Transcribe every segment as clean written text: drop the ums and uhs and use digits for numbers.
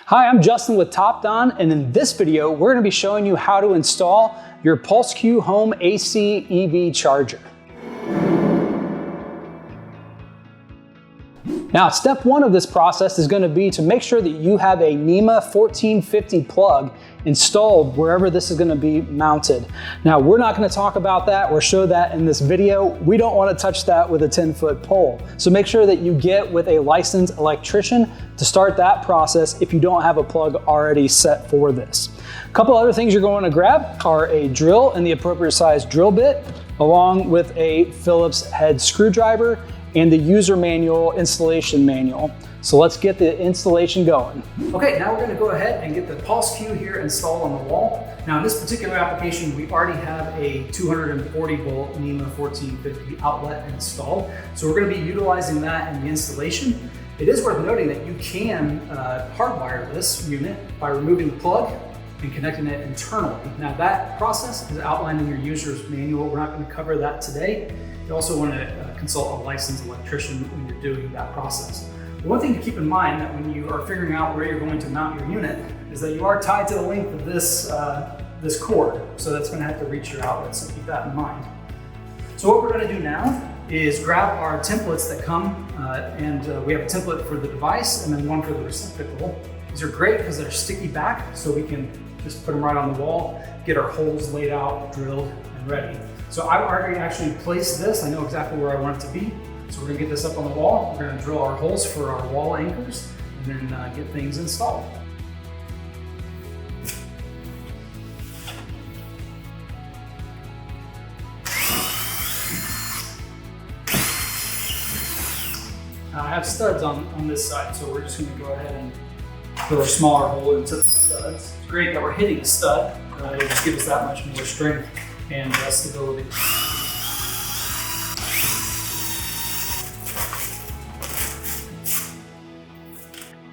Hi, I'm Justin with TOPDON, and in this video, we're going to be showing you how to install your PulseQ home AC EV charger. Now, step one of this process is going to be to make sure that you have a NEMA 1450 plug installed wherever this is going to be mounted. Now, we're not going to talk about that or show that in this video. We don't want to touch that with a 10-foot pole. So make sure that you get with a licensed electrician to start that process if you don't have a plug already set for this. A couple other things you're going to grab are a drill and the appropriate size drill bit, along with a Phillips head screwdriver and the user manual, installation manual. So let's get the installation going. Okay, now we're going to go ahead and get the PulseQ here installed on the wall. Now in this particular application, we already have a 240 volt NEMA 1450 outlet installed. So we're going to be utilizing that in the installation. It is worth noting that you can hardwire this unit by removing the plug and connecting it internally. Now that process is outlined in your user's manual. We're not going to cover that today. You also want to consult a licensed electrician when you're doing that process. The one thing to keep in mind that when you are figuring out where you're going to mount your unit is that you are tied to the length of this, this cord, so that's going to have to reach your outlet, so keep that in mind. So what we're going to do now is grab our templates that come, and we have a template for the device and then one for the receptacle. These are great because they're sticky back, so we can just put them right on the wall, get our holes laid out, drilled, and ready. So I've already actually placed this. I know exactly where I want it to be. So we're gonna get this up on the wall. We're gonna drill our holes for our wall anchors and then get things installed. Now I have studs on this side, so we're just gonna go ahead and drill a smaller hole into the studs. It's great that we're hitting a stud. It just gives us that much more strength and stability.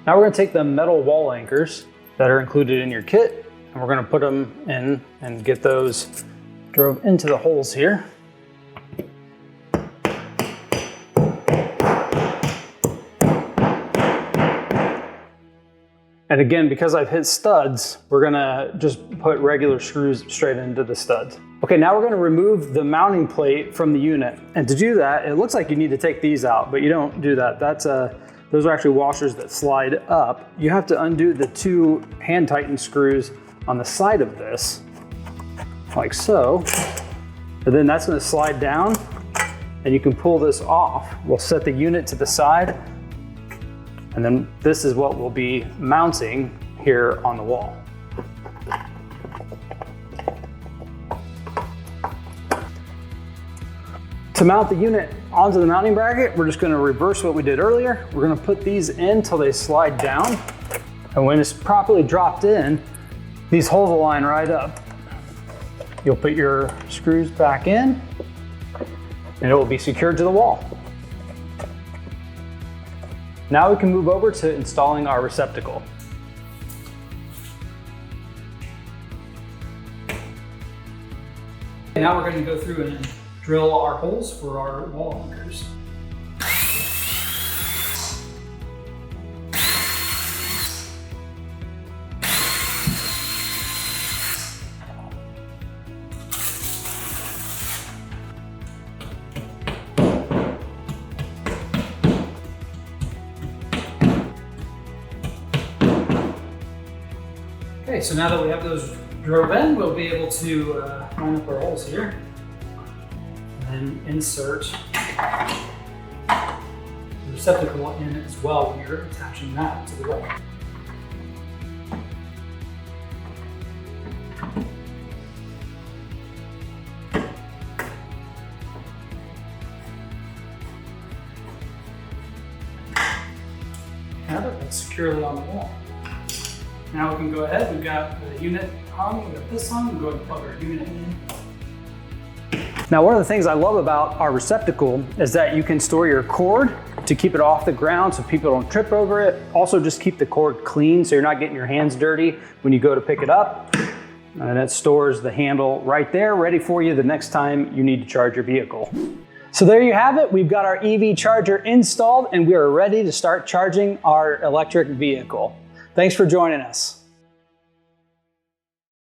Now we're going to take the metal wall anchors that are included in your kit, and we're going to put them in and get those drove into the holes here. And again, because I've hit studs, we're gonna just put regular screws straight into the studs. Okay, now we're gonna remove the mounting plate from the unit. And to do that, it looks like you need to take these out, but you don't do that. Those are actually washers that slide up. You have to undo the two hand tighten screws on the side of this, like so. And then that's gonna slide down and you can pull this off. We'll set the unit to the side, and then this is what we'll be mounting here on the wall. To mount the unit onto the mounting bracket, we're just gonna reverse what we did earlier. We're gonna put these in till they slide down. And when it's properly dropped in, these holes will line right up. You'll put your screws back in and it will be secured to the wall. Now we can move over to installing our receptacle. Now we're going to go through and drill our holes for our wall anchors. Okay, so now that we have those drove in, we'll be able to line up our holes here and then insert the receptacle in as well when you're attaching that to the wall. Now that's securely on the wall. Now we can go ahead, we've got the unit hung, we've got this hung, we'll go ahead and plug our unit in. Now one of the things I love about our receptacle is that you can store your cord to keep it off the ground so people don't trip over it. Also just keep the cord clean so you're not getting your hands dirty when you go to pick it up. And it stores the handle right there, ready for you the next time you need to charge your vehicle. So there you have it. We've got our EV charger installed and we are ready to start charging our electric vehicle. Thanks for joining us.